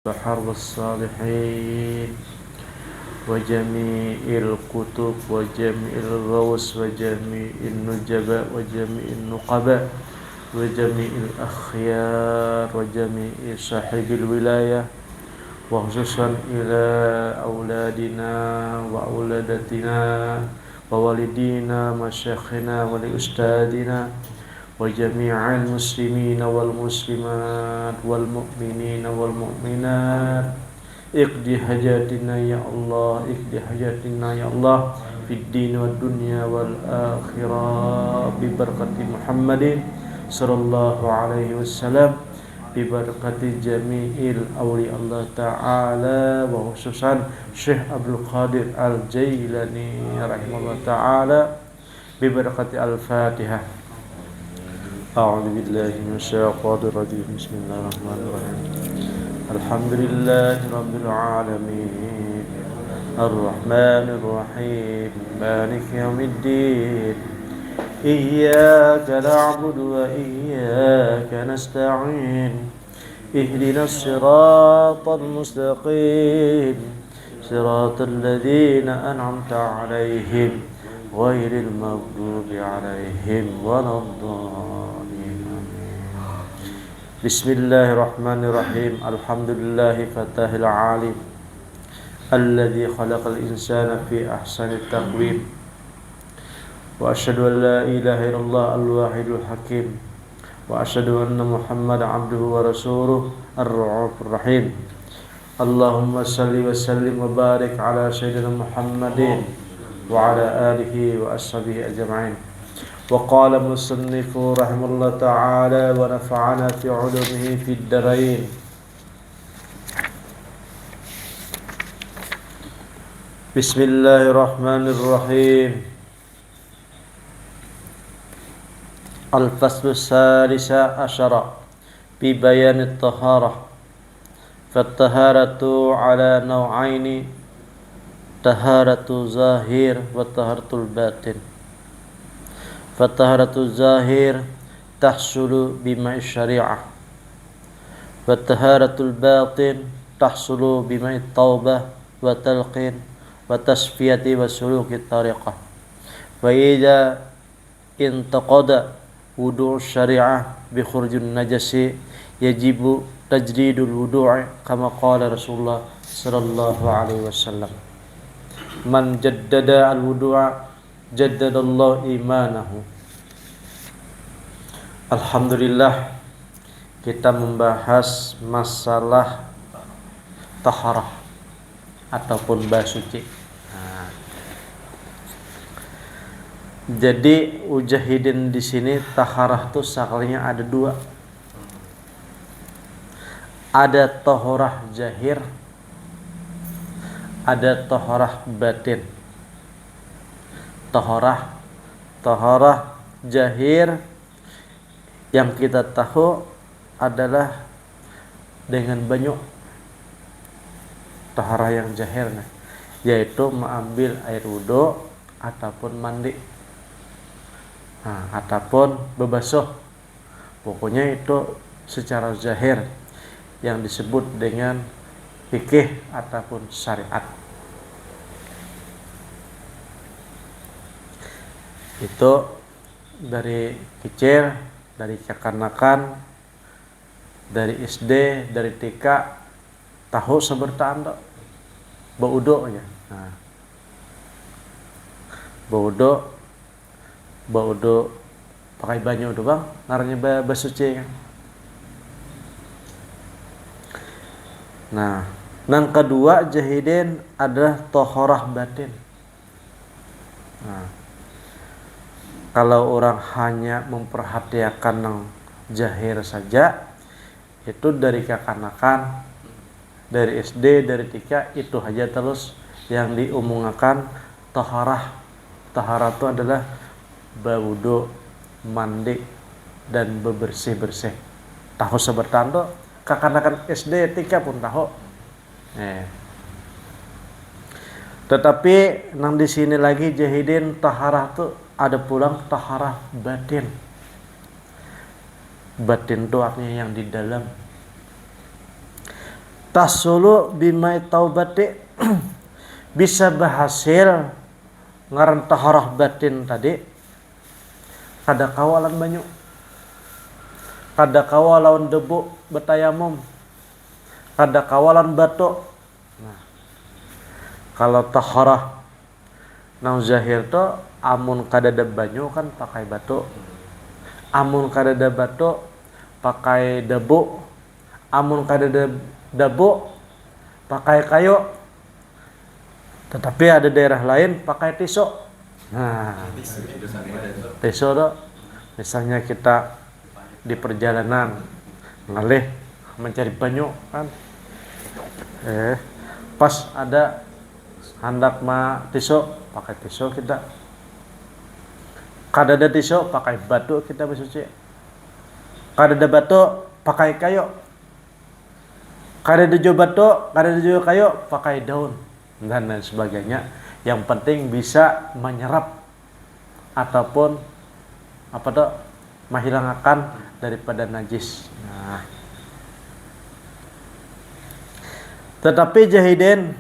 بحر الصالحين وجميع الكتب وجميع الغوص وجميع النجباء وجميع النقباء وجميع الأخيار وجميع صاحب الولاية وخصوصا إلى أولادنا وأولادتنا ووالدينا مشايخنا ولأستاذنا وجميع المسلمين والمسلمات والمؤمنين والمؤمنات اقضي حاجاتنا يا الله اقضي حاجاتنا يا الله في الدين والدنيا والآخرة ببركة محمد صلى الله عليه وسلم ببركة جميع الأولياء الله تعالى وخصوصا Syekh Abdul Qadir Al-Jailani rahimahullah ta'ala ببركة الفاتحة. أعوذ بالله من الشيطان الرجيم بسم الله الرحمن الرحيم الحمد لله رب العالمين الرحمن الرحيم مالك يوم الدين إياك نعبد وإياك نستعين اهدنا الصراط المستقيم صراط الذين أنعمت عليهم غير المغضوب عليهم ولا الضالين. Bismillahirrahmanirrahim. Alhamdulillahi fatahil alim alladhi khalaqal insana fi ahsani taqwim wa asyhadu an la ilaha illallah al-wahidul hakim wa asyhadu anna Muhammadan abduhu wa rasuluhu ar-ra'ufur rahim. Allahumma salli wa sallim wa barik ala sayyidina Muhammadin wa ala alihi wa ashabihi ajma'in. Wa qala musannifu rahimahullah ta'ala wa nafa'ana fi 'ulumihi fid darain. Bismillahirrahmanirrahim. Al-faslu salisa asyara bi bayanit taharah. Fat-taharatu ala naw'aini, taharatu zahir wa taharatul batin. Fataharatul zahir tahsulu bima'i syari'ah wa taharatul batin tahsulu bima'i taubah wa talqin wa tasfiyati wa suluki tariqah. Wa idha intaqada wudu' syari'ah bi khurjun najasi yajibu tajdidul wudu'i kama qala Rasulullah sallallahu alaihi wasallam, man jaddada al-wudu'a jaddadallahu imanahu. Alhamdulillah, kita membahas masalah taharah ataupun basuci. Jadi ujahidin di sini taharah tuh sakalnya ada dua. Ada taharah zahir, ada taharah batin. Taharah zahir yang kita tahu adalah dengan banyu. Taharah yang zahir yaitu mengambil air wudu ataupun mandi, ataupun berbasuh. Pokoknya itu secara zahir yang disebut dengan fikih ataupun syariat. Itu dari kecil, dari kekanak-kanakan, dari SD, dari TK, tahu sebertanda baudonya. Baudo pakai banyu itu bang, ngarannya basuci kan. Nah, yang kedua jahidin adalah taharah batin. Kalau orang hanya memperhatikan yang zahir saja, itu dari kekanakan, dari SD, dari TK, itu saja terus yang diumumkan taharah. Taharah itu adalah berwudu, mandi, dan bebersih-bersih. Tahu sebertanda, kekanakan SD, TK pun tahu. Tetapi nang di sini lagi jahidin taharah itu ada pulang taharah batin. Batin itu artinya yang di dalam. tasulu bimai taubati bisa berhasil ngaran taharah batin tadi kada kawalan banyu, kada kawalan debu betayamum, kada kawalan batuk. Nah, kalau taharah nang zahir to amun kada ada banyu kan pakai batuk, amun kada ada batuk pakai debu, amun kada ada debu pakai kayu. Tetapi ada daerah lain pakai tisu. Nah, tisu to misalnya kita di perjalanan ngalih mencari banyu kan, pas ada hendak tisu, pakai tisu kita. Kada ada tisu pakai batu kita bersuci. Kada ada batu pakai kayu. Kada ada jo batu, kada ada jo kayu pakai daun dan lain sebagainya. Yang penting bisa menyerap ataupun menghilangkan daripada najis. Nah, tetapi jahidin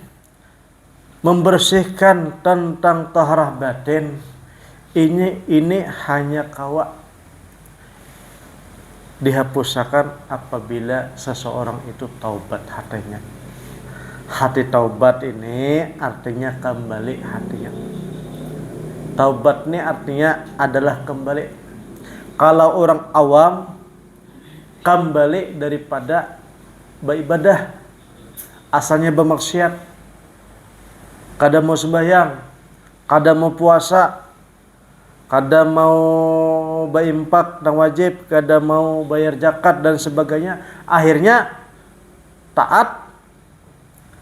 membersihkan tentang taharah batin ini hanya kawa dihapuskan apabila seseorang itu taubat hatinya. Hati taubat ini artinya kembali hatinya. Taubat ini artinya adalah kembali. Kalau orang awam kembali daripada beribadah, asalnya bermaksiat, kada mau sembahyang, kada mau puasa, kada mau berimpak dan wajib, kada mau bayar zakat dan sebagainya, akhirnya taat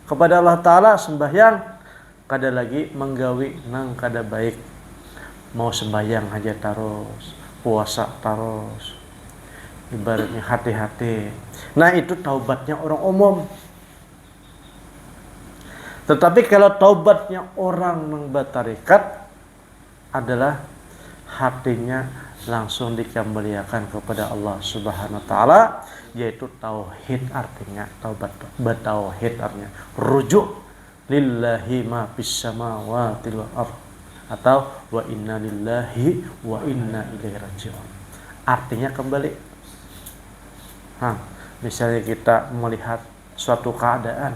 kepada Allah Ta'ala, sembahyang, kada lagi menggawi nang kada baik. Mau sembahyang aja terus, puasa terus, ibaratnya hati-hati. Nah, itu taubatnya orang umum. Tetapi kalau taubatnya orang yang bertarikat adalah hatinya langsung dikembalikan kepada Allah Subhanahu wa taala, yaitu tauhid artinya taubat, bertauhid artinya rujuk lillahi ma fis samawati wal ardh atau wa inna lillahi wa inna ilaihi raji'un. Artinya kembali. Misalnya kita melihat suatu keadaan,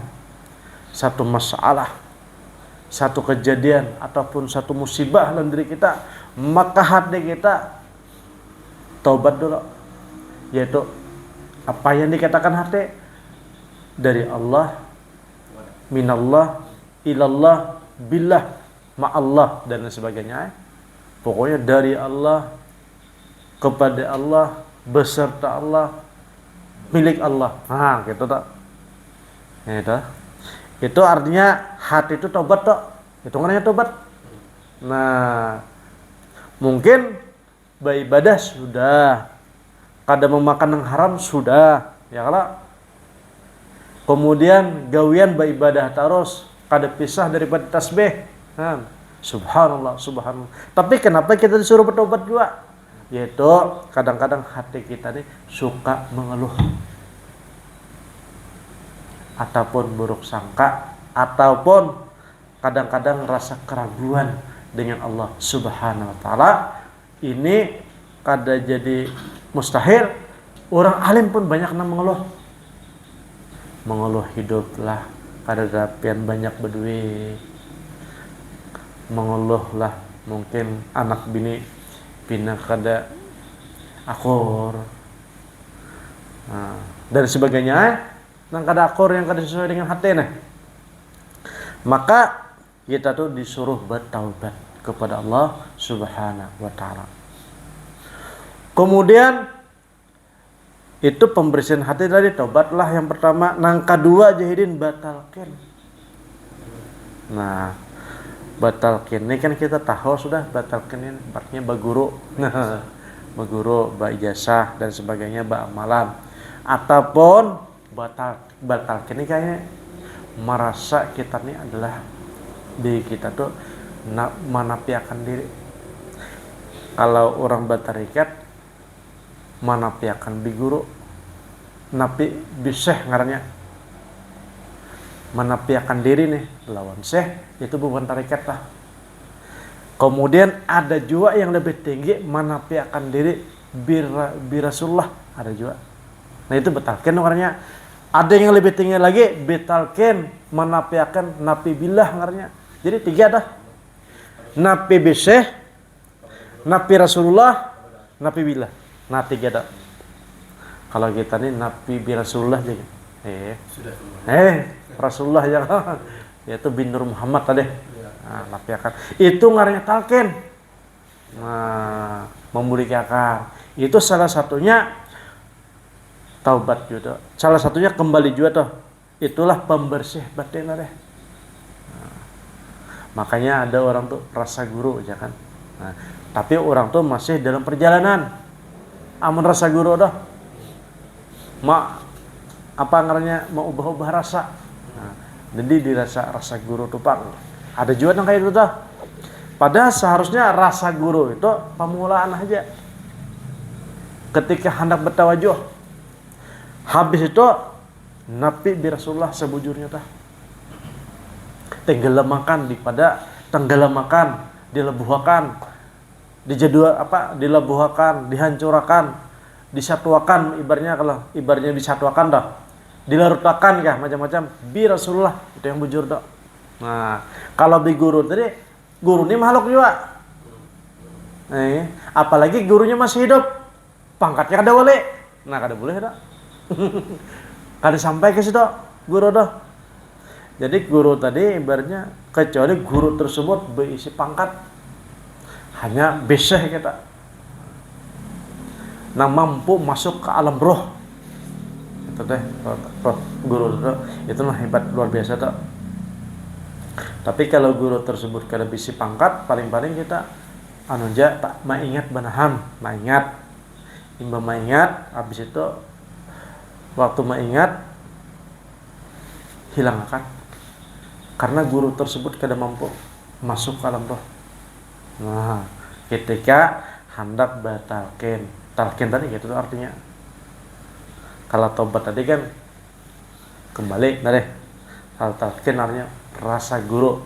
satu masalah, satu kejadian ataupun satu musibah dalam diri kita, maka hati kita taubat dulu, yaitu apa yang dikatakan hati dari Allah, minallah, ilallah, billah, ma'allah dan sebagainya. Pokoknya dari Allah, kepada Allah, beserta Allah, milik Allah. Gitu tak? Itu artinya hati itu tobat tak? Itu namanya tobat. Nah, mungkin beribadah sudah, kada memakan yang haram sudah, ya kalau kemudian gawian beribadah terus, kada pisah daripada tasbih. Subhanallah, subhanallah. Tapi kenapa kita disuruh bertobat juga? Yaitu kadang-kadang hati kita ini suka mengeluh, ataupun buruk sangka, ataupun kadang-kadang rasa keraguan dengan Allah Subhanahu wa taala. Ini kada jadi mustahil. Orang alim pun banyak yang mengeluh hiduplah kada dapian banyak berduit, mengeluh lah mungkin anak bini pindah kada akur, dan sebagainya, nang kada akur yang kada sesuai dengan hati nah. Maka kita tuh disuruh bertaubat kepada Allah Subhanahu wa taala. Kemudian itu pembersihan hati tadi, taubatlah yang pertama. Nang kedua jahidin batalkan. Nah, batalkan ini kan kita tahu sudah, batalkan ini artinya baguru. Baguru, ijazah dan sebagainya, amalan. Ataupun batalkan ini kayaknya merasa kita ini adalah diri kita tuh manapiakan diri. Kalau orang bertarikat manapiakan biguru, napi biseh ngarannya. menafikan diri nih lawan syekh, itu bukan tarekat lah. Kemudian ada juga yang lebih tinggi menafikan diri birasullah, ada juga. Nah itu betalken orangnya. Ada yang lebih tinggi lagi betalken menafikan nabi billah orangnya. Jadi 3 dah. Nabi bisyekh, nabi rasulullah, nabi billah. Nah 3 dah. Kalau kita nih nabi birasulullah juga. Rasulullah ya. Yaitu bin Nur Muhammad tadi. Nah, nafikan. Itu ngarannya talken. Nah, memurikakan. Itu salah satunya taubat juga. Salah satunya kembali juga tuh. Itulah pembersih batin deh. Nah, makanya ada orang tuh rasa guru ya kan. Nah, tapi orang tuh masih dalam perjalanan. Amun rasa guru dah. Apa ngarannya mau ubah-ubah rasa. Nah, jadi dirasa rasa guru tuh Pak. Ada juga yang kayak itu tuh. Padahal seharusnya rasa guru itu pemulaan aja. Ketika hendak bertawajuh, habis itu nabi birasulullah sebujurnya tah. Tenggelamakan dilebuhakan, dilebuhakan, dihancurkan, disatuakan, ibaratnya disatuakan dah. Dilarutakan kah macam-macam birasulullah itu yang bujur dah. Nah, kalau di guru tadi, guru ini makhluk juga. Apalagi gurunya masih hidup, pangkatnya kada boleh. Nah, kada boleh dah. Kada sampai ke situ guru dah. Jadi guru tadi ibaratnya kecuali guru tersebut berisi pangkat hanya bisyekh kita. Nah, mampu masuk ke alam roh. Itu deh, roh guru itu hebat luar biasa tuh. Tapi kalau guru tersebut kada bisi pangkat, paling-paling kita tak maingat banahan, imba maingat, habis itu waktu maingat hilang akan. Karena guru tersebut kada mampu masuk ke alam roh. Nah, ketika hendak batalken, talken tadi gitu artinya. Kalau tobat tadi kan kembali, nah deh. Kalau talken artinya rasa guru,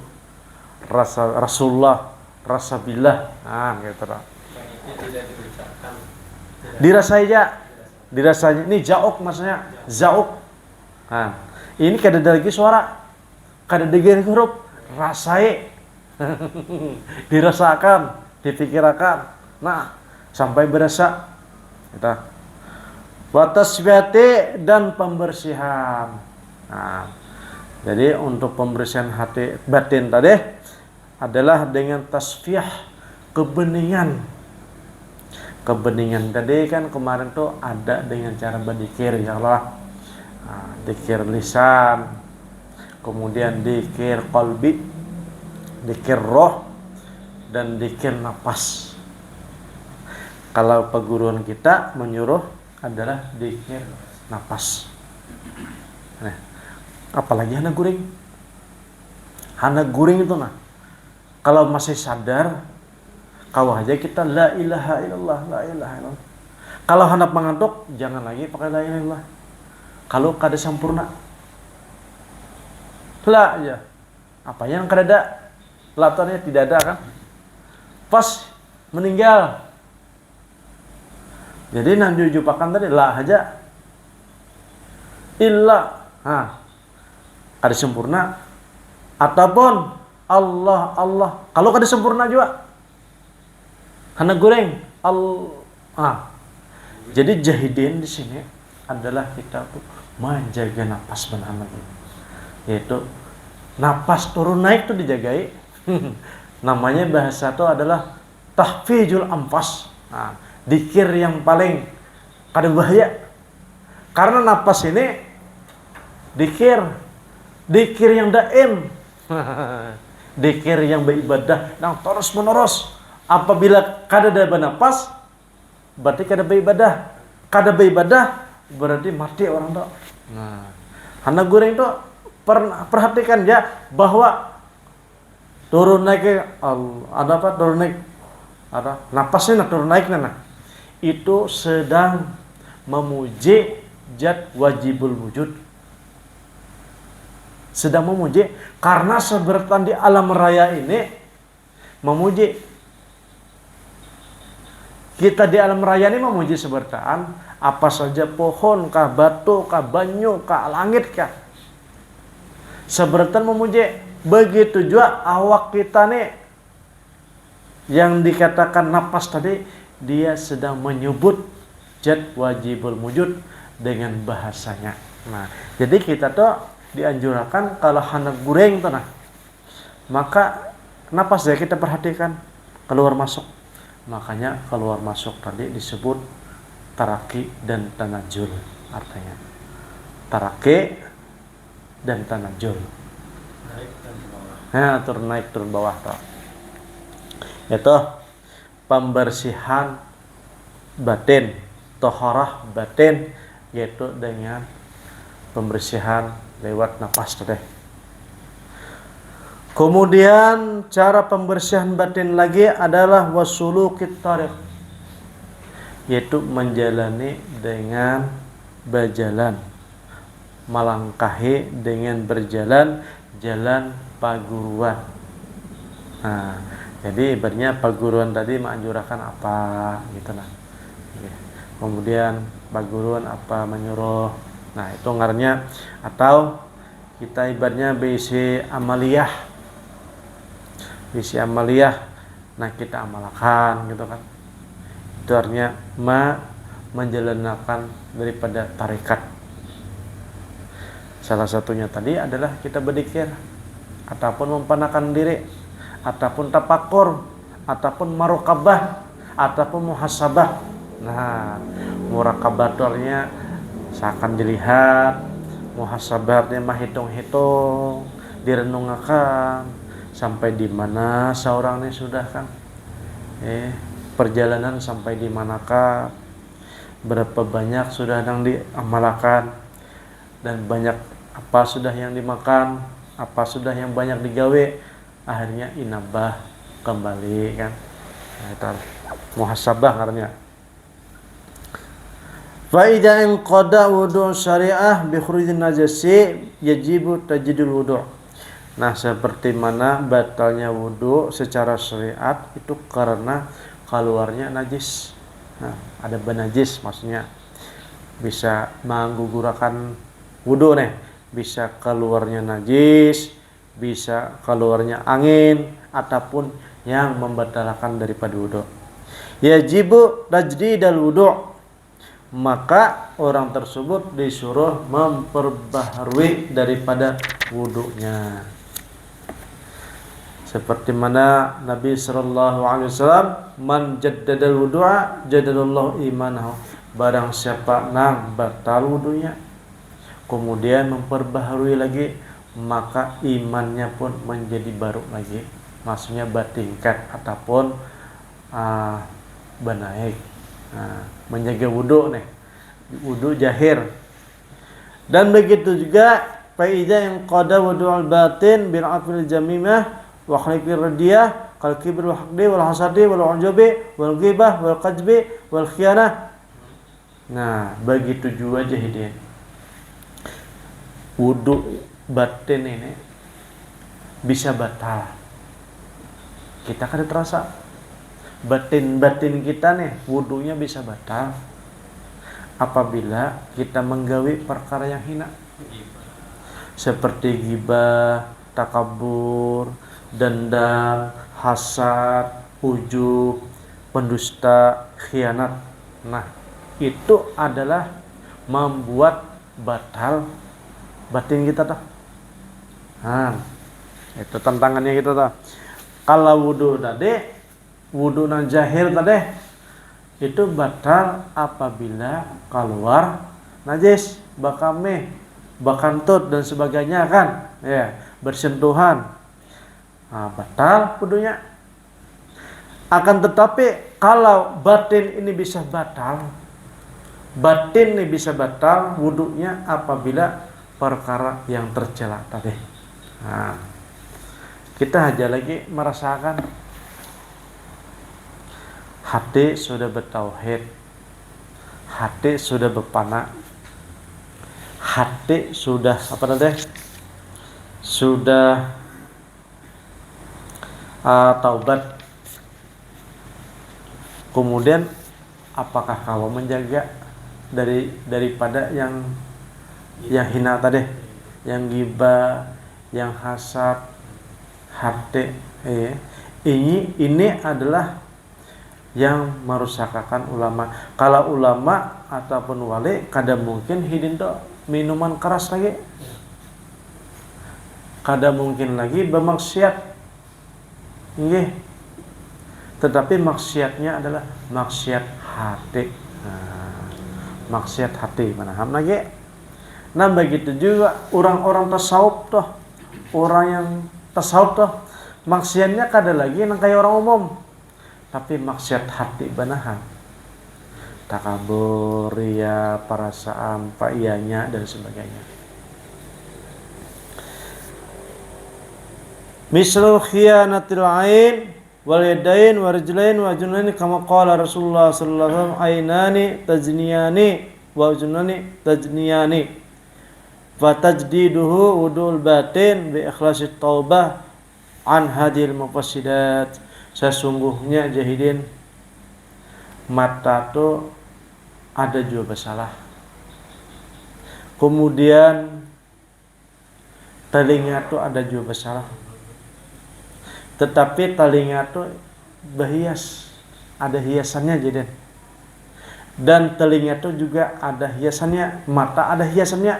rasa rasulullah, rasa billah, gitu lah. Dirasai aja, dirasanya. Ini jauk maksudnya, zauk. Nah, ini kada ada lagi suara, kada ada huruf, rasai, dirasakan, dipikirkan. Nah, sampai berasa. Kita watasbihati dan pembersihan. Nah, jadi untuk pembersihan hati batin tadi adalah dengan tasfiyah, kebeningan. Kebeningan tadi kan kemarin tuh ada dengan cara berzikir ya Allah. Nah, zikir lisan, kemudian zikir qalbi, zikir roh, dan zikir nafas. Kalau perguruan kita menyuruh adalah zikir nafas. Nah, apalagi hana guring itu nah. Kalau masih sadar, kau aja kita la ilaha illallah, la ilaha illallah. Kalau hendak mengantuk, jangan lagi pakai la ilaha illallah. Kalau kada sempurna, la aja. Apa yang kada ada, latarnya tidak ada kan? Pas meninggal. Jadi nanti jupakan tadi la aja. Illa, kada sempurna. Ataupun Allah. Kalau kada sempurna juga, hana goreng Jadi jahidin di sini adalah kita tuh menjaga napas benar-benar. Yaitu napas turun naik tuh dijagai. Namanya bahasa itu adalah tahfizul anfas. Dikir yang paling kada bahaya. Karena napas ini dikir yang daim. Dikir yang beribadah yang terus menerus. Apabila kada ada bernapas, berarti kada beribadah. Kada beribadah berarti mati orang tuh. Nah, hana goreng tuh perhatikan ya bahwa turun naik napasnya turun naik itu sedang memuji zat wajibul wujud. sedang memuji, karena sebertan di alam raya ini memuji. Kita di alam raya ini memuji sebertaan apa saja, pohon kah, batu kah, banyu kah, langit kah, seberatan memuji. Begitu juga awak kita nih yang dikatakan napas tadi, dia sedang menyebut zat wajibul wujud dengan bahasanya. Nah, jadi kita tuh dianjurkan kalau hendak goreng tuh, nah, maka napas ya kita perhatikan keluar masuk. Makanya keluar masuk tadi disebut taraki dan tanajul, artinya taraki dan tanajul. Nah, turun naik turun bawah tuh. Itu pembersihan batin, toharah batin, yaitu dengan pembersihan lewat nafas tadi. Kemudian cara pembersihan batin lagi adalah wasulukit tariq, yaitu menjalani dengan berjalan, melangkahi dengan berjalan jalan paguruan. Nah, jadi ibaratnya paguruan tadi menganjurkan apa gitu lah. Kemudian paguruan apa menyuruh. Nah, itu ngarannya, atau kita ibaratnya bisi amaliyah. Bisi amaliyah, nah kita amalkan gitu kan. Itu artinya menjalankan daripada tarikat. Salah satunya tadi adalah kita berzikir, ataupun mempanakan diri, ataupun tafakur, ataupun maraqabah, ataupun muhasabah. Nah, muraqabah itu artinya seakan dilihat, muhasabahnya menghitung-hitung, direnungkan sampai di mana seorang ini sudah kan, perjalanan sampai di manakah, berapa banyak sudah yang diamalkan, dan banyak apa sudah yang dimakan, apa sudah yang banyak digawe, akhirnya inabah kembali kan. Nah, itu muhasabah karena. Fa idza inqada wudu' syariah bi khurujin najasi yajibu tajdidul wudu'. Nah, seperti mana batalnya wudu secara syariat itu karena keluarnya najis. Nah, ada benajis, maksudnya bisa menggugurkan wudu nih, bisa keluarnya najis, bisa keluarnya angin, ataupun yang membatalkan daripada wudu. Yajibu tajdidul wudu', maka orang tersebut disuruh memperbaharui daripada wudunya. Seperti mana Nabi sallallahu alaihi wasallam, man jaddadal wudu'a jaddadallahu imanahu, barang siapa nang batal wudunya kemudian memperbaharui lagi, maka imannya pun menjadi baru lagi, maksudnya bertingkat ataupun bernaik. Menjaga wudu nih, wudu jahir. Dan begitu juga faida yang qada wudu'ul batin bil afil jamimah wa khaliqir radiyah kal kibr wal haqdi wal hasadi wal ujubi wal ghibah wal qajbi wal khiyanah. Nah, begitu juga jahidin. Wudu batin ini bisa batal. Kita kan terasa batin kita nih wudunya bisa batal apabila kita menggawi perkara yang hina seperti ghibah, takabur, dendam, hasad, ujub, pendusta, khianat. Nah, itu adalah membuat batal batin kita tuh. Nah, itu tantangannya kita tuh. Kalau wudu tadi, wudu nan jahir tadi itu batal apabila keluar najis, bakame, bakantut dan sebagainya kan, ya, bersentuhan. Nah, batal wudunya. Akan tetapi kalau batin ini bisa batal, batin ini bisa batal wudunya apabila perkara yang tercela tadi. Nah, kita aja lagi merasakan hati sudah bertauhid, hati sudah berpana, hati sudah apa tadi? sudah taubat, kemudian apakah kamu menjaga daripada yang hina tadi, yang ghibah, yang hasad, hati, ini adalah yang merusakkan ulama. Kalau ulama ataupun wali kada mungkin hidin to minuman keras lagi, kada mungkin lagi bermaksiat, nggih. Tetapi maksiatnya adalah maksiat hati. Maksiat hati manaham lagi. Nah begitu juga orang-orang tasawuf toh, orang yang tasawuf toh maksiatnya kada lagi nang kayak orang umum, tapi maksiat hati banahan, takabur, riya, perasaan, paiyanya dan sebagainya. Mislu khiyanatil ain wal yadain wal rijlain wa junani kama qala Rasulullah sallallahu alaihi wasallam ainani tajniyani wa junani tajniyani fa tajdiduhu wudul batin bi ikhlasit taubah an hadil mufassidat. Sesungguhnya jahidin mata tu ada juga bersalah, kemudian telinga tu ada juga bersalah, tetapi telinga tu berhias, ada hiasannya jadin, dan telinga tu juga ada hiasannya, mata ada hiasannya,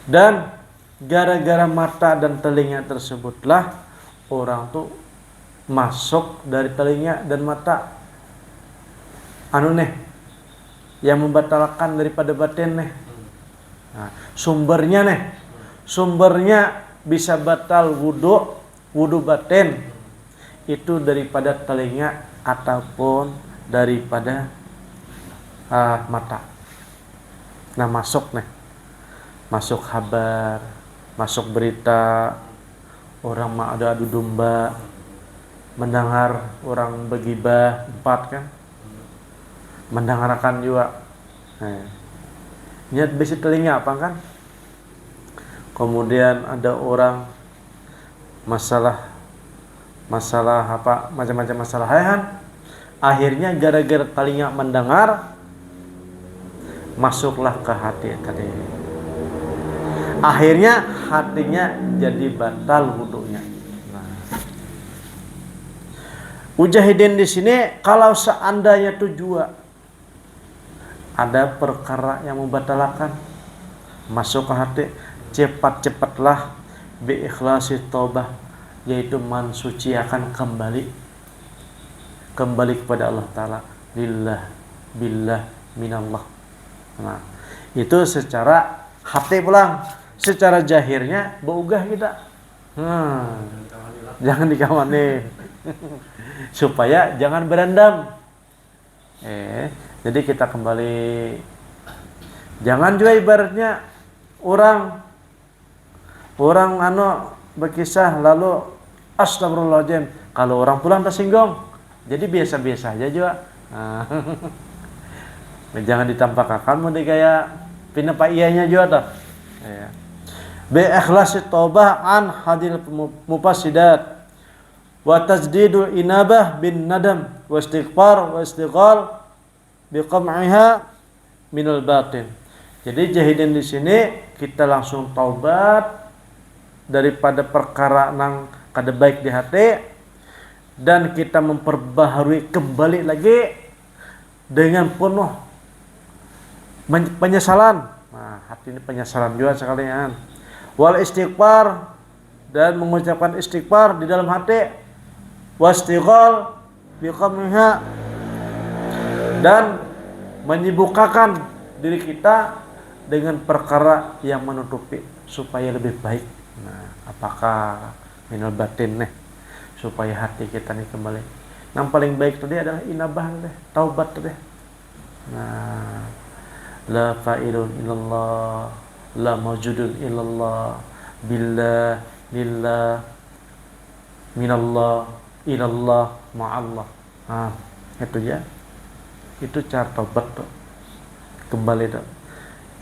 dan gara-gara mata dan telinga tersebutlah orang tuh masuk dari telinga dan mata yang membatalkan daripada batin nih. Nah, sumbernya bisa batal wudu batin itu daripada telinga ataupun daripada mata. Nah masuk kabar, masuk berita, orang mah ada adu domba, mendengar orang begibah, 4 kan, mendengarkan juga. Niat besi telinga apa kan? Kemudian ada orang masalah apa macam-macam masalah akhirnya gara-gara telinga mendengar masuklah ke hati tadi. Akhirnya hatinya jadi batal wudunya. Mujahidin di sini kalau seandainya tujuan ada perkara yang membatalkan masuk ke hati, cepat-cepatlah bi ikhlasi taubah, yaitu mensucikan kembali kepada Allah Ta'ala, billah minallah. Nah, itu secara hati pulang, secara zahirnya beugah kita. Jangan dikawani supaya jangan berendam. Jadi kita kembali, jangan juga ibaratnya orang berkisah lalu astagfirullahaladzim, kalau orang pulang tersinggung, jadi biasa-biasa aja juga. Jangan ditampakkan mau kayak pinapa iyanya juga toh. Bi ikhlasi taubah an hadil mufassidat wa tajdidul inabah bin nadam wa istighfar wa istighal bi qam'iha minal batin. Jadi jahidin di sini kita langsung taubat daripada perkara nang kada baik di hati, dan kita memperbaharui kembali lagi dengan penuh penyesalan. Nah, hati ini penyesalan juga sekalian. Wal istighfar, dan mengucapkan istighfar di dalam hati. Wastighal biqamha, dan menyibukkan diri kita dengan perkara yang menutupi supaya lebih baik. Nah, apakah minal batin nih, supaya hati kita nih kembali. Yang paling baik tadi adalah inabah deh, taubat deh. Nah, la fa'ilun illallah, la mawjudun illallah, billah, lillah, minallah, ilallah, ma'allah. Nah, itu ya. Itu cara taubat tuh. Kembali tuh.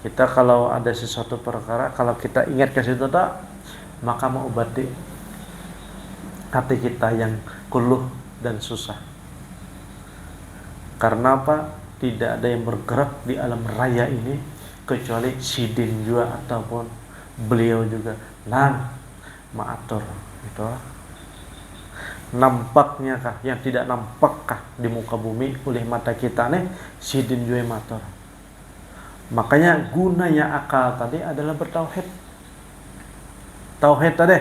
Kita kalau ada sesuatu perkara, kalau kita ingat ke situ tak, maka mengobati hati kita yang kuluh dan susah. Karena apa? Tidak ada yang bergerak di alam raya ini kecuali sidin juga ataupun beliau juga. Nang maatur itu. Nampaknya kah? Yang tidak nampakkah di muka bumi oleh mata kita nih sidin juga matur. Makanya gunanya akal tadi adalah bertauhid. Tauhid tadi.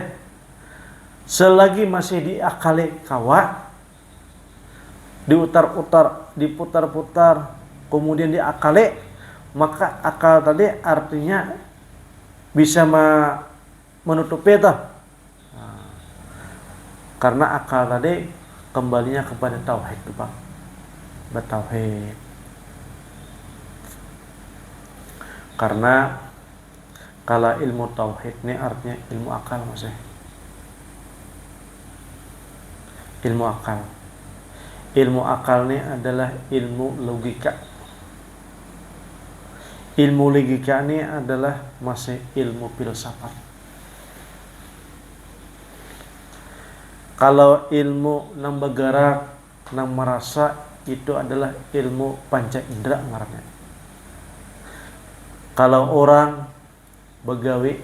Selagi masih diakali kawa, diputar-putar, kemudian diakali, maka akal tadi artinya bisa menutupi itu. Karena akal tadi kembalinya kepada tauhid, Pak. Bertauhid. Karena kalau ilmu tauhid ini artinya ilmu akal maksudnya. Ilmu akal. Ilmu akal ini adalah ilmu logika. Ilmu logika ini adalah masih ilmu filsafat. Kalau ilmu nang bergerak, nang merasa, itu adalah ilmu panca indera ngarannya. Kalau orang begawi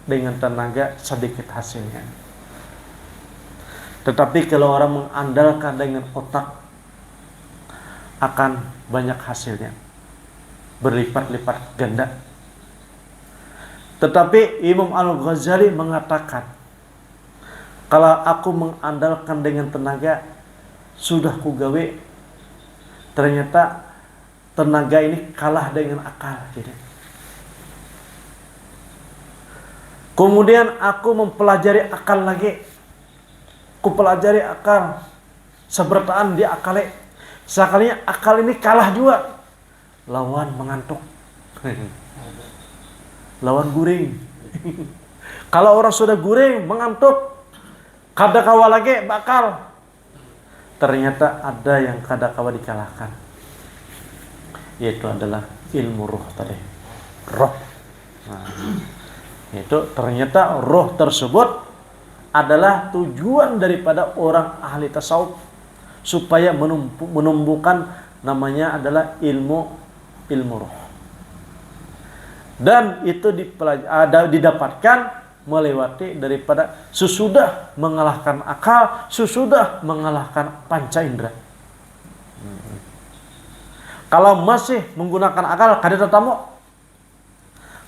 dengan tenaga sedikit hasilnya. Tetapi kalau orang mengandalkan dengan otak akan banyak hasilnya. Berlipat-lipat ganda. Tetapi Imam Al-Ghazali mengatakan, kalau aku mengandalkan dengan tenaga sudah kugawe, ternyata tenaga ini kalah dengan akal. Kemudian aku mempelajari akal lagi. Kupelajari akal. Seberataan dia akal. Sekalinya akal ini kalah juga. Lawan mengantuk. Lawan guring. Kalau orang sudah guring, mengantuk, kada kawa lagi bakal. Ternyata ada yang kada kawa dikalahkan. Yaitu adalah ilmu roh tadi. Roh. Nah, itu ternyata roh tersebut adalah tujuan daripada orang ahli tasawuf supaya menumbuhkan namanya adalah ilmu roh. Dan itu didapatkan melewati daripada sesudah mengalahkan akal, sesudah mengalahkan panca indera. Kalau masih menggunakan akal kada tetamu.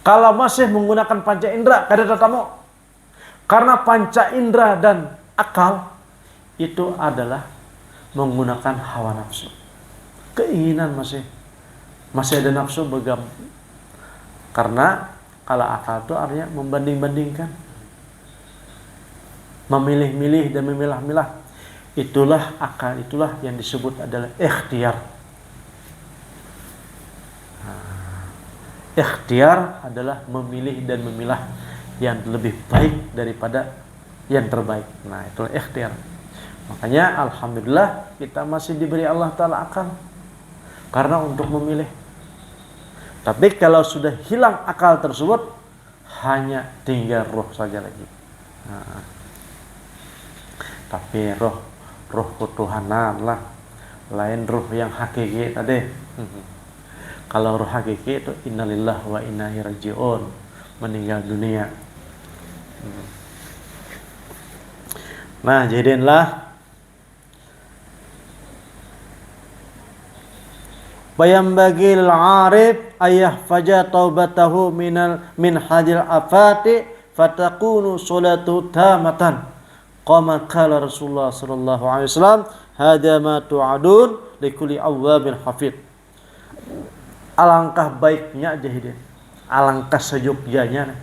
Kalau masih menggunakan panca indera kada tetamu. Karena panca indera dan akal itu adalah menggunakan hawa nafsu. Keinginan masih ada nafsu begam. Karena kalau akal itu artinya membanding-bandingkan, memilih-milih dan memilah-milah. Itulah akal, itulah yang disebut adalah ikhtiar. Ikhtiar adalah memilih dan memilah yang lebih baik daripada yang terbaik. Nah, itulah ikhtiar. Makanya alhamdulillah kita masih diberi Allah Ta'ala akal karena untuk memilih. Tapi kalau sudah hilang akal tersebut, hanya tinggal roh saja lagi. Nah, tapi roh ketuhanan lah, lain roh yang hakiki tadi. Kalau roh hakiki itu innalillahi wa inna ilaihi raji'un, meninggal dunia. Nah, jadilah bayam bagil arif ayah faja taubatahu min hadil afati fatakunu salatu tamatan qama qala Rasulullah sallallahu alaihi wasallam hadza ma tu'adun likulli awwabin hafid. Alangkah baiknya jahidin, alangkah seyogyanya,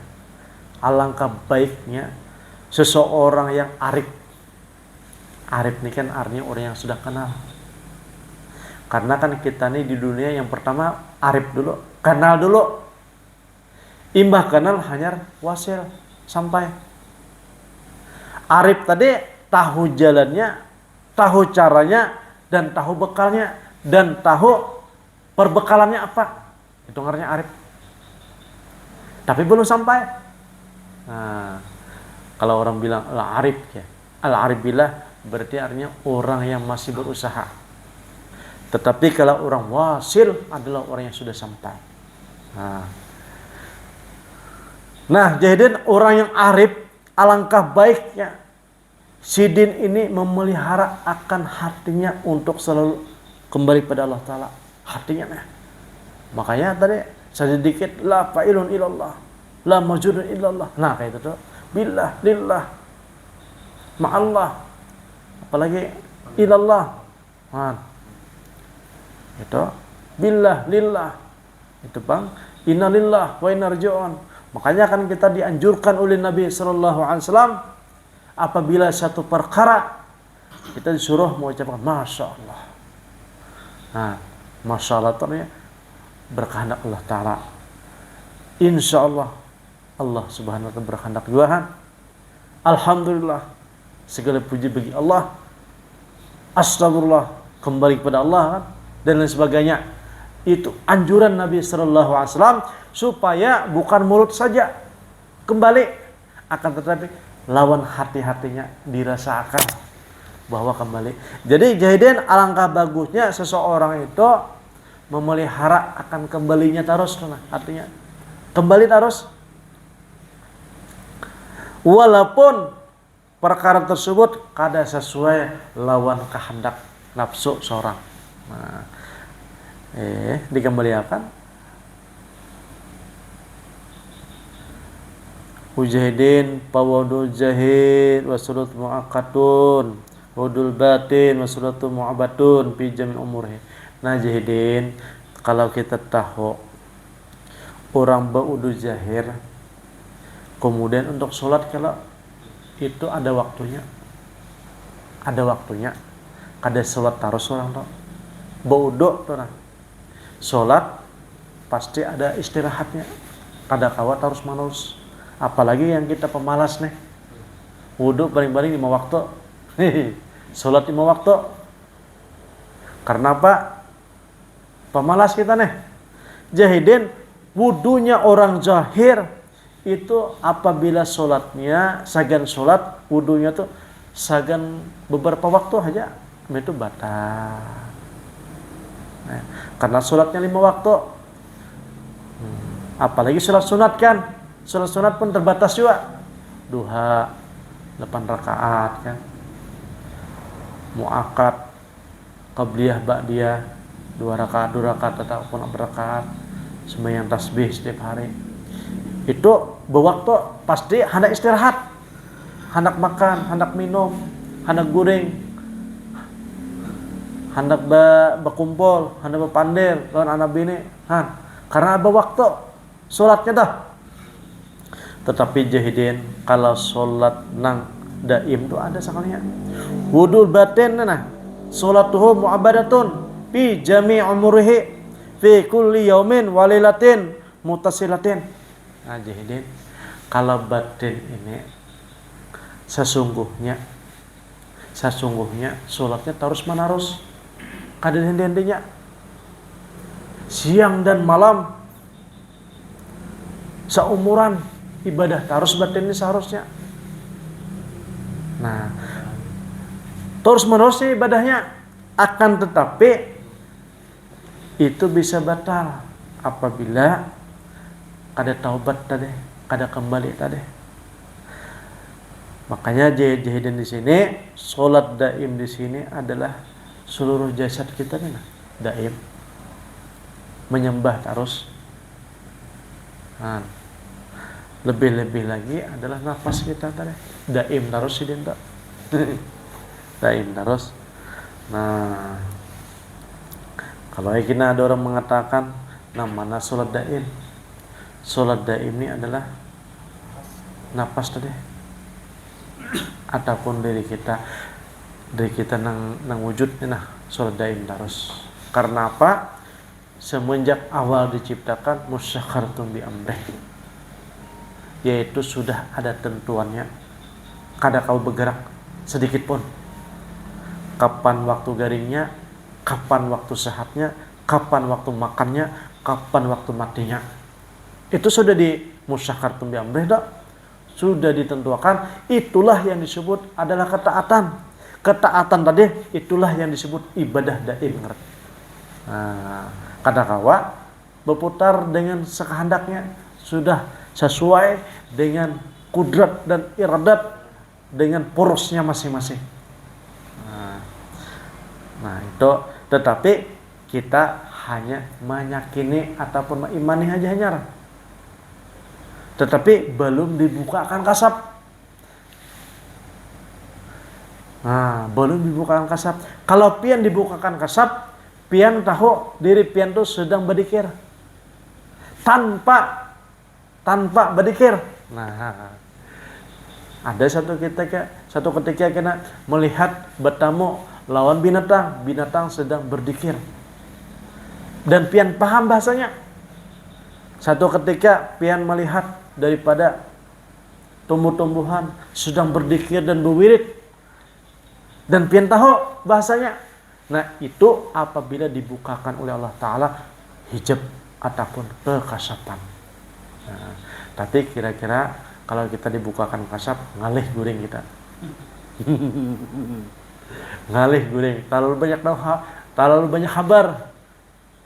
alangkah baiknya seseorang yang arif. Arif ini kan artinya orang yang sudah kenal. Karena kan kita nih di dunia yang pertama arif dulu, kenal dulu. Imbah kenal hanya wasil sampai. Arif tadi tahu jalannya, tahu caranya, dan tahu bekalnya, dan tahu perbekalannya apa. Itu artinya arif. tapi belum sampai. Nah, kalau orang bilang al-arif ya, al-arif billah berarti artinya orang yang masih berusaha. Tetapi kalau orang wasil adalah orang yang sudah sampai. Nah, jadi orang yang arif, alangkah baiknya Sidin ini memelihara akan hatinya untuk selalu kembali pada Allah Ta'ala. Hatinya nah. Makanya tadi sedikit la fa'ilun ilallah, la mawjudun illallah. Nah kayak itu tuh. Billah, lillah, ma'allah. Apalagi ilallah. Nah. Itu billah, lillah. Itu bang. Inna lillah wa inna raji'un. Makanya kan kita dianjurkan oleh Nabi sallallahu alaihi wasallam apabila satu perkara kita disuruh mengucapkan Masya Allah. Nah, Masya Allah itu berkehendak Allah Ta'ala. Insya Allah Allah Subhanahu wa Ta'ala berkehendak juga kan. Alhamdulillah segala puji bagi Allah. Astagfirullah kembali kepada Allah kan, dan lain sebagainya. Itu anjuran Nabi sallallahu alaihi wasallam supaya bukan mulut saja kembali, akan tetapi lawan hati-hatinya dirasakan bahwa kembali. Jadi jahidin alangkah bagusnya seseorang itu memelihara akan kembalinya terus, artinya kembali terus walaupun perkara tersebut kada sesuai lawan kehendak nafsu seorang. Nah, dikembalikan Mujahidin pawadul jahid wasurut mu'akatun wadul batin wasuratu mu'abatun fi jamin umurhi. Nah jahidin, kalau kita tahu orang ba'udul jahir kemudian untuk sholat, kalau itu ada waktunya, kada sholat terus orang tuh ba'uduk tuh nah. Sholat pasti ada istirahatnya, kada kawat harus manus. Apalagi yang kita pemalas nih, wudhu paling-paling 5 waktu, sholat 5 waktu. Karena apa? Pemalas kita nih. Jahidin, wudhunya orang jahir itu apabila sholatnya sagan sholat, wudhunya tuh sagan beberapa waktu aja, itu batal. Nah, karena sholatnya 5 waktu. Apalagi sholat sunat kan. Sholat sunat pun terbatas juga. Duha 8 rakaat kan. Mu'akad, qabliyah, ba'diyah 2 rakaat ataupun 4 rakaat. Sembahyang tasbih setiap hari. Itu berwaktu pasti hendak istirahat. Hendak makan, hendak minum, hendak goreng, hendak berkumpul, hendak berpandir lawan anak bini. Karena berwaktu sholatnya dah. Tetapi jahidin, kalau sholat nang daim itu ada sekalinya. Wudul batin nah, sholatuhu mu'abadatun fi jami' umurihi fi kulli yaumin walilatin mutasilatin. Nah jahidin, kalau batin ini sesungguhnya sholatnya terus menerus, kada henti-hentinya, siang dan malam seumuran ibadah terus batin ini seharusnya. Nah, terus menerus ibadahnya, akan tetapi itu bisa batal apabila kada taubat tadi, kada kembali tadi. Makanya jahidin di sini, sholat daim di sini adalah seluruh jasad kita nih, daim menyembah terus. Nah, lebih-lebih lagi adalah nafas kita tadi daim terus sih dinta. Daim terus. Nah, kalau kita ada orang mengatakan mana sholat daim? Sholat daim ini adalah nafas tadi ataupun diri kita nang wujudnya nah sholat daim terus. Karena apa? Semenjak awal diciptakan musyakhartum bi amrih, yaitu sudah ada tentuannya, kada kau bergerak sedikit pun. Kapan waktu garingnya, kapan waktu sehatnya, kapan waktu makannya, kapan waktu matinya, itu sudah Musyakartum bi amrih dak. Sudah ditentukan, itulah yang disebut adalah ketaatan. Ketaatan tadi itulah yang disebut ibadah daim. Nah, kadakawa berputar dengan sekehendaknya, sudah sesuai dengan kudrat dan iradat dengan porosnya masing-masing. Nah itu, tetapi kita hanya meyakini ataupun mengimani aja hanya. Tetapi belum dibukakan kasab. Nah, belum dibukakan kasab. Kalau pian dibukakan kasab, pian tahu diri pian itu sedang berzikir. Tanpa berzikir. Nah, ada satu ketika kena melihat bertamu lawan binatang sedang berzikir. Dan pian paham bahasanya. Satu ketika pian melihat daripada tumbuh-tumbuhan sedang berzikir dan berwirid, dan pian tahu bahasanya. Nah itu apabila dibukakan oleh Allah Ta'ala hijab ataupun kekasapan. Nah, tapi kira-kira kalau kita dibukakan kasab, ngalih guring kita. Ngalih guring, terlalu banyak terlalu banyak kabar,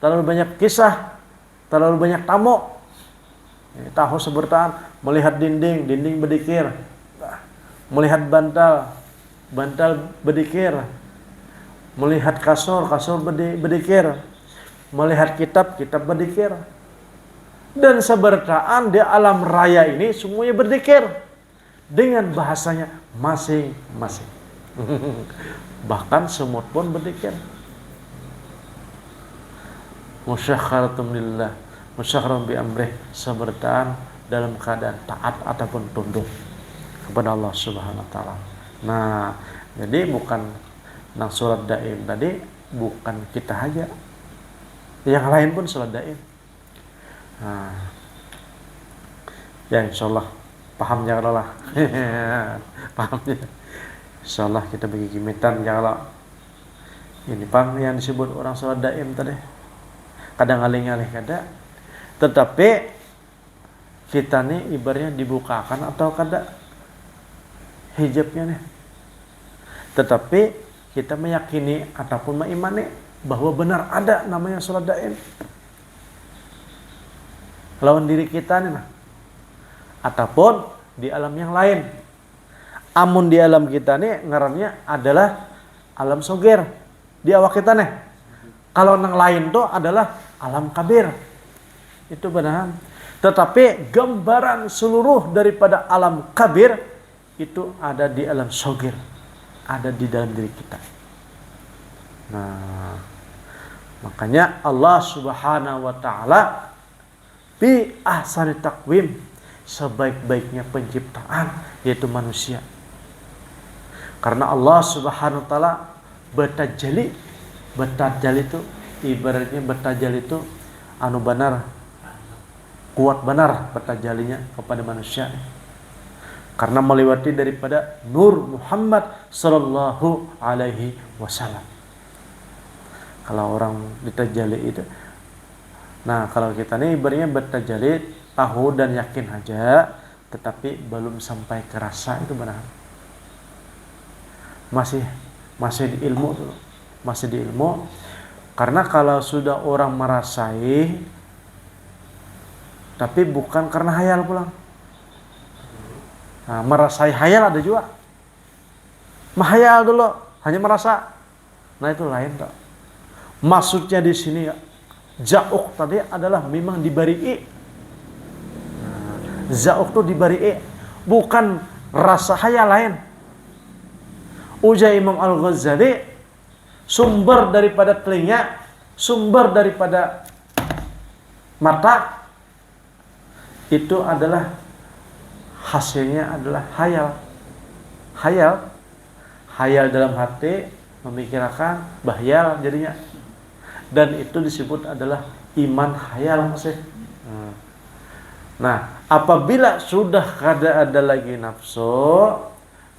terlalu banyak kisah, terlalu banyak tamu. Tahu sebertaan, melihat dinding berzikir, melihat bantal berzikir, melihat kasur berzikir, melihat kitab berzikir. Dan sebertaan di alam raya ini semuanya berzikir dengan bahasanya masing-masing. Bahkan semut pun berzikir. Musyakharatun lillah, musyakharatun bi amrih, sebertaan dalam keadaan taat ataupun tunduk kepada Allah Subhanahu wa taala. Nah, jadi bukan nang salat daim tadi bukan kita aja. Yang lain pun salat daim. Nah, ya insyaallah paham ya Allah. Paham ya. Insyaallah kita bagi kimitan ya Allah. Ini paham yang disebut orang salat daim tadi. Kadang ngalih-ngalih kada. Tetapi kita nih ibaratnya dibukakan atau kada hijabnya nih. Tetapi kita meyakini ataupun mengimani bahwa benar ada namanya salat daim. Lawan diri kita nih nah. Ataupun di alam yang lain. Amun di alam kita nih ngarannya adalah alam soger. Di awak kita nih. Kalau yang lain tuh adalah alam kabir. Itu benar. Tetapi gambaran seluruh daripada alam kabir itu ada di alam soger. Ada di dalam diri kita. Nah, makanya Allah Subhanahu wa taala bi ahsani taqwim, sebaik-baiknya penciptaan yaitu manusia. Karena Allah Subhanahu wa taala bertajalli itu ibaratnya bertajalli itu anu benar, kuat benar bertajalinya kepada manusia. Karena melewati daripada Nur Muhammad sallallahu alaihi wasallam. Kalau orang ditajalli itu, nah kalau kita nih ibaratnya bertajalli tahu dan yakin aja, tetapi belum sampai ke rasa, itu benar. Masih di ilmu tuh, masih di ilmu. Karena kalau sudah orang merasai, tapi bukan karena hayal pulang. Nah, merasai hayal ada juga. Mahayal dulu, hanya merasa. Nah itu lain tak. Maksudnya di sini za'uq tadi adalah memang dibari'i. Za'uq itu dibari'i, bukan rasa hayal lain. Ujar Imam Al-Ghazali, sumber daripada telinga, sumber daripada mata, itu adalah hasilnya adalah hayal dalam hati, memikirkan bahyal jadinya, dan itu disebut adalah iman hayal masih. Nah, apabila sudah kada ada lagi nafsu,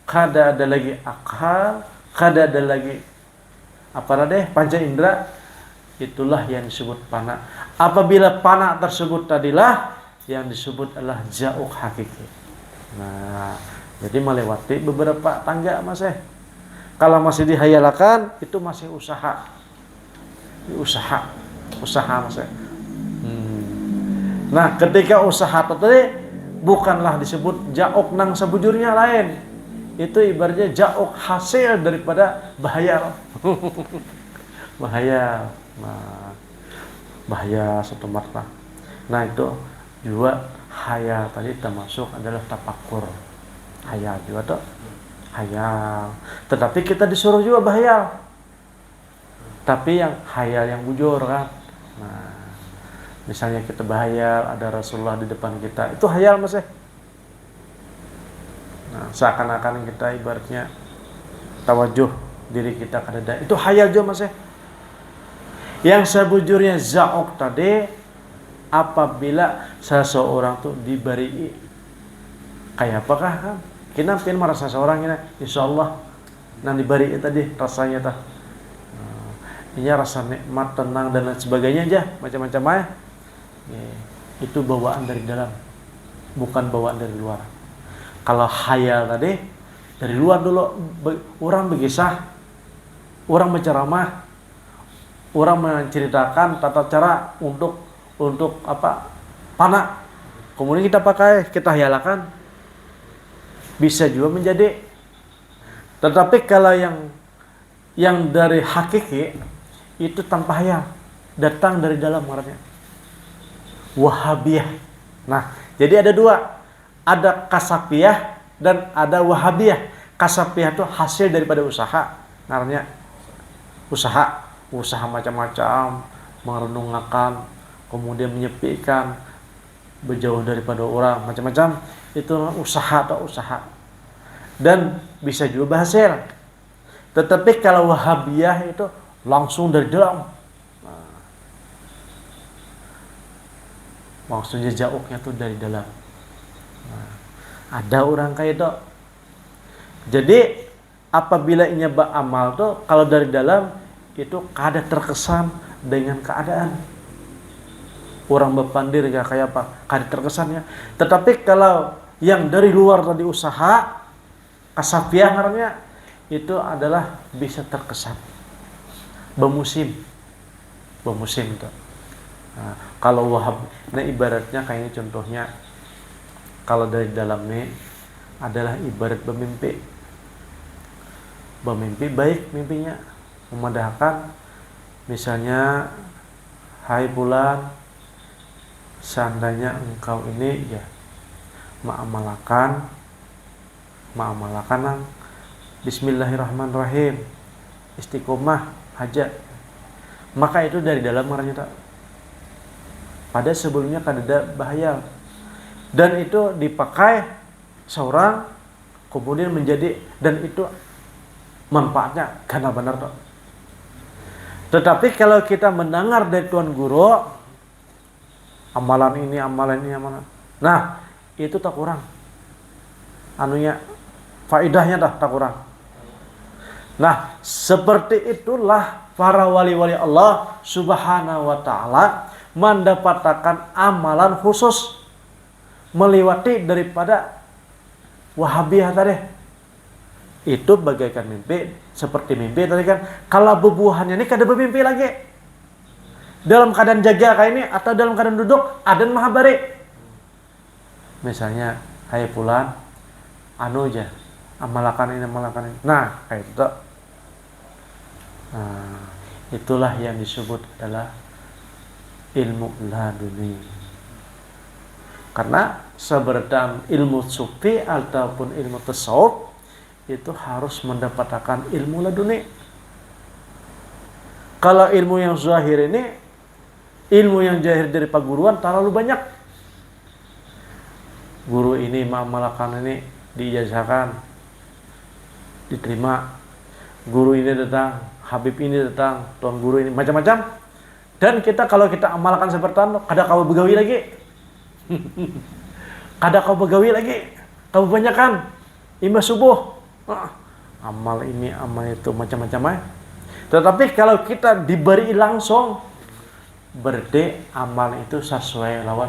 kada ada lagi akal, kada ada lagi panca indera, itulah yang disebut pana. Apabila pana tersebut tadilah yang disebut adalah ja'uk hakiki. Nah, jadi melewati beberapa tangga Mas. Kalau masih dihayalakan itu masih usaha. Usaha Mas. Nah, ketika usaha tadi bukanlah disebut ja'uk nang sebujurnya lain. Itu ibaratnya ja'uk hasil daripada bahaya. bahaya. Nah, bahaya satu martah. Nah, itu juga hayal tadi termasuk adalah tafakur. Hayal juga tuh. Hayal. Tetapi kita disuruh juga bahayal. Tapi yang hayal yang bujur kan. Nah, misalnya kita bahayal ada Rasulullah di depan kita, itu hayal Mas. Nah, seakan-akan kita ibaratnya tawajuh diri kita ke dada. Itu hayal juga Mas. Yang sebujurnya za'uk tadi apabila seseorang tuh diberi kayak apakah kan? Kita merasa seorang ini insyaallah nang diberi tadi rasanya tah. Ini rasa nikmat, tenang dan lain sebagainya aja, macam-macam ya. Itu bawaan dari dalam, bukan bawaan dari luar. Kalau hayal tadi dari luar dulu, orang berkisah, orang berceramah, orang menceritakan tata cara untuk apa? Panah. Kemudian kita pakai, kita hayalkan. Bisa juga menjadi. Tetapi kalau yang dari hakiki itu tanpa hayal, datang dari dalam marahnya. Wahabiyah. Nah, jadi ada dua. Ada kasafiyah dan ada wahabiyah. Kasafiyah itu hasil daripada usaha. Namanya usaha macam-macam, merenungkan, kemudian menyepikan, berjauh daripada orang, macam-macam. Itu usaha atau usaha. Dan bisa juga berhasil. Tetapi kalau wahabiyah itu langsung dari dalam. Maksudnya ja'uknya tuh dari dalam. Ada orang kayak itu. Jadi apabila ini beramal tuh kalau dari dalam itu kada terkesan dengan keadaan. Orang berpandir kayak apa? Kada terkesannya. Tetapi kalau yang dari luar tadi usaha kasafiyah namanya itu adalah bisa terkesan. Bermusim itu. Nah, kalau wahab, nah ibaratnya kayak ini contohnya. Kalau dari dalam ini adalah ibarat bermimpi. Bermimpi baik mimpinya. Memadahkan misalnya, hai bulan, seandainya engkau ini ya ma'amalakan Bismillahirrahmanirrahim, istiqomah, hajat. Maka itu dari dalam marahnya tak. Pada sebelumnya kan ada bahaya. Dan itu dipakai seorang kemudian menjadi, dan itu manfaatnya karena benar tak. Tetapi kalau kita mendengar dari Tuan Guru amalan ini. Nah, itu tak kurang. Anunya faedahnya tak kurang. Nah, seperti itulah para wali-wali Allah Subhanahu wa taala mendapatkan amalan khusus melewati daripada wahabiyah tadi. Itu bagaikan mimpi, seperti mimpi tadi kan. Kalau bubuhannya ini kada bermimpi lagi. Dalam keadaan jaga kayak ini atau dalam keadaan duduk adan mahabari. Misalnya, hai fulan, anu aja, amalakan ini. Nah, kayak itu. Nah, itulah yang disebut adalah ilmu laduni. Karena sebenarnya ilmu sufi ataupun ilmu tasawuf itu harus mendapatkan ilmu laduni. Kalau ilmu yang zahir ini, ilmu yang zahir dari paguruan terlalu banyak. Guru ini ma'amalakan ini diijazahkan, diterima. Guru ini datang, Habib ini datang, tuan guru ini macam-macam. Dan kita kalau kita amalkan seperti itu, kada kau begawi lagi. Kada kau begawi lagi. Kau banyakkan imbas subuh. Amal ini, amal itu macam-macam. Tetapi kalau kita diberi langsung, berarti amal itu sesuai lawan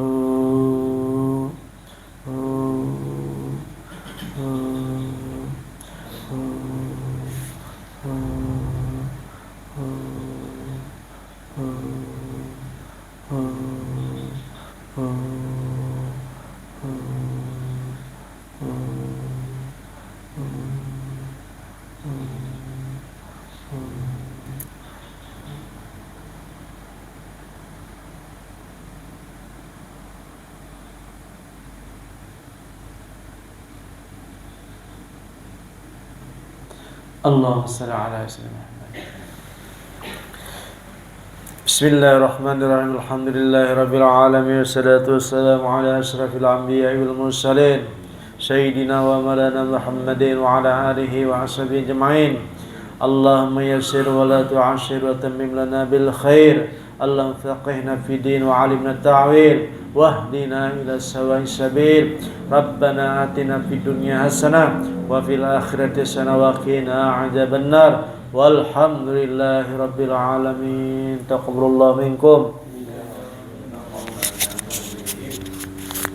Allahumma shalli ala sayyidina Muhammad. Bismillahirrahmanirrahim. Alhamdulillahirabbil alamin. Wassalatu wassalamu ala asyrafil anbiya'i wal mursalin. Sayyidina wa maulana Muhammadin wa ala alihi wa ashabihi ajma'in. Allahumma yassir wa la tu'assir wa tammim lana bil khair. Allahumma faqihna fi din wa 'allimna ta'wil wahdina ila sawa'is sabil. Rabbana atina fid dunya hasanah wa fil akhirati hasanah wa qina 'adzabannar. Walhamdulillahi rabbil alamin. Taqabbalallahu minkum.